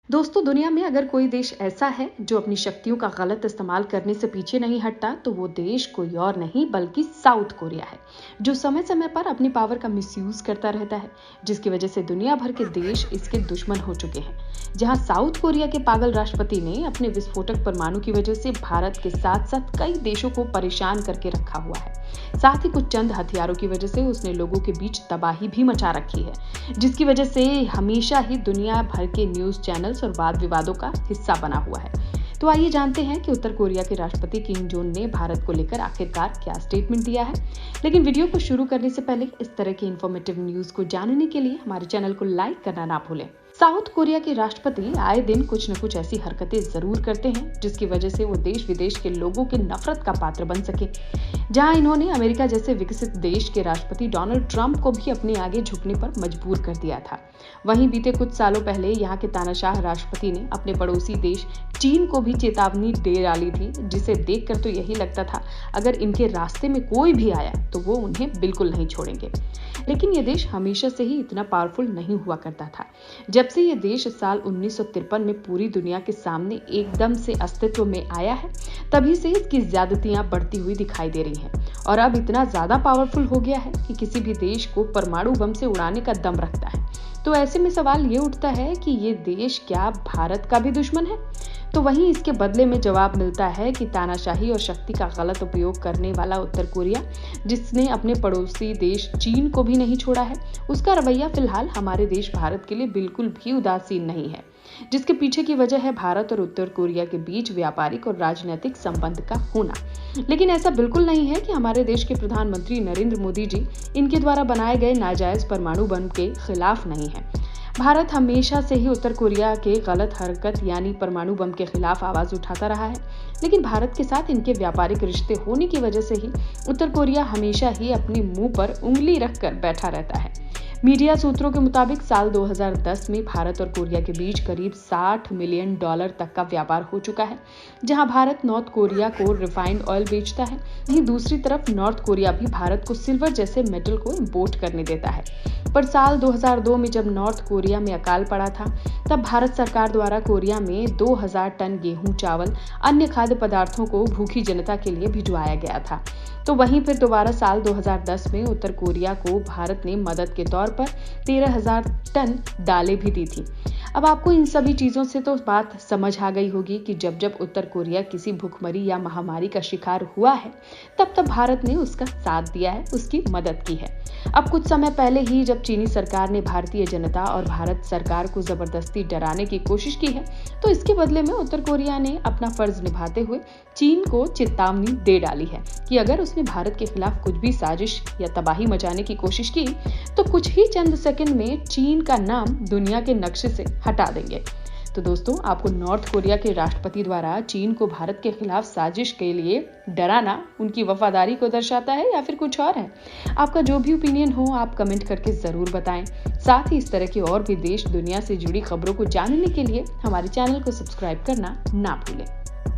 दोस्तों, दुनिया में अगर कोई देश ऐसा है जो अपनी शक्तियों का गलत इस्तेमाल करने से पीछे नहीं हटता, तो वो देश कोई और नहीं बल्कि साउथ कोरिया है, जो समय समय पर अपनी पावर का मिसयूज करता रहता है, जिसकी वजह से दुनिया भर के देश इसके दुश्मन हो चुके हैं। जहां साउथ कोरिया के पागल राष्ट्रपति ने अपने विस्फोटक परमाणु की वजह से भारत के साथ साथ कई देशों को परेशान करके रखा हुआ है। साथ ही कुछ चंद हथियारों की वजह से उसने लोगों के बीच तबाही भी मचा रखी है, जिसकी वजह से हमेशा ही दुनिया भर के न्यूज चैनल्स और वाद विवादों का हिस्सा बना हुआ है। तो आइए जानते हैं कि उत्तर कोरिया के राष्ट्रपति किम जोंग ने भारत को लेकर आखिरकार क्या स्टेटमेंट दिया है। लेकिन वीडियो को शुरू करने से पहले इस तरह की इंफॉर्मेटिव न्यूज को जानने के लिए हमारे चैनल को लाइक करना ना भूलें। साउथ कोरिया के राष्ट्रपति आए दिन कुछ न कुछ ऐसी हरकतें जरूर करते हैं जिसकी वजह से वो देश विदेश के लोगों के नफरत का पात्र बन सके। जहां इन्होंने अमेरिका जैसे विकसित देश के राष्ट्रपति डोनाल्ड ट्रंप को भी अपने आगे झुकने पर मजबूर कर दिया था। वहीं बीते कुछ सालों पहले यहाँ के तानाशाह राष्ट्रपति ने अपने पड़ोसी देश चीन को भी चेतावनी दे डाली थी, जिसे देखकर तो यही लगता था अगर इनके रास्ते में कोई भी आया तो वो उन्हें बिल्कुल नहीं छोड़ेंगे। लेकिन ये देश हमेशा से ही इतना पावरफुल नहीं हुआ करता था। जब से ये देश साल 1953 में पूरी दुनिया के सामने एकदम से अस्तित्व में आया है, तभी से इसकी ज्यादतियां बढ़ती हुई दिखाई दे रही हैं और अब इतना ज्यादा पावरफुल हो गया है कि किसी भी देश को परमाणु बम से उड़ाने का दम रखता है। तो ऐसे में सवाल ये उठता है कि ये देश क्या भारत का भी दुश्मन है? तो वहीं इसके बदले में जवाब मिलता है कि तानाशाही और शक्ति का गलत उपयोग करने वाला उत्तर कोरिया, जिसने अपने पड़ोसी देश चीन को भी नहीं छोड़ा है, उसका रवैया फिलहाल हमारे देश भारत के लिए बिल्कुल भी उदासीन नहीं है, जिसके पीछे की वजह है भारत और उत्तर कोरिया के बीच व्यापारिक और राजनीतिक संबंध का होना। लेकिन ऐसा बिल्कुल नहीं है कि हमारे देश के प्रधानमंत्री नरेंद्र मोदी जी इनके द्वारा बनाए गए नाजायज परमाणु बम के खिलाफ नहीं है। भारत हमेशा से ही उत्तर कोरिया के गलत हरकत यानी परमाणु बम के खिलाफ आवाज उठाता रहा है, लेकिन भारत के साथ इनके व्यापारिक रिश्ते होने की वजह से ही उत्तर कोरिया हमेशा ही अपने मुंह पर उंगली रखकर बैठा रहता है। मीडिया सूत्रों के मुताबिक साल 2010 में भारत और कोरिया के बीच करीब $60 मिलियन तक का व्यापार हो चुका है, जहां भारत नॉर्थ कोरिया को रिफाइंड ऑयल बेचता है। वहीं दूसरी तरफ नॉर्थ कोरिया भी भारत को सिल्वर जैसे मेटल को इंपोर्ट करने देता है। पर साल 2002 में जब नॉर्थ कोरिया में अकाल पड़ा था, तब भारत सरकार द्वारा कोरिया में 2000 टन गेहूं, चावल, अन्य खाद्य पदार्थों को भूखी जनता के लिए भिजवाया गया था। तो वहीं फिर दोबारा साल 2010 में उत्तर कोरिया को भारत ने मदद के तौर पर 13,000 टन दालें भी दी थी। अब आपको इन सभी चीजों से तो बात समझ आ गई होगी कि जब जब उत्तर कोरिया किसी भूखमरी या महामारी का शिकार हुआ है, तब तब भारत ने उसका साथ दिया है, उसकी मदद की है। अब कुछ समय पहले ही जब चीनी सरकार ने भारतीय जनता और भारत सरकार को जबरदस्ती डराने की कोशिश की है, तो इसके बदले में उत्तर कोरिया ने अपना फर्ज निभाते हुए चीन को चेतावनी दे डाली है कि अगर उसने भारत के खिलाफ कुछ भी साजिश या तबाही मचाने की कोशिश की, तो कुछ ही चंद सेकंड में चीन का नाम दुनिया के नक्शे से हटा देंगे। तो दोस्तों, आपको नॉर्थ कोरिया के राष्ट्रपति द्वारा चीन को भारत के खिलाफ साजिश के लिए डराना उनकी वफादारी को दर्शाता है या फिर कुछ और है? आपका जो भी ओपिनियन हो, आप कमेंट करके जरूर बताएं। साथ ही इस तरह के और भी देश दुनिया से जुड़ी खबरों को जानने के लिए हमारे चैनल को सब्सक्राइब करना ना भूलें।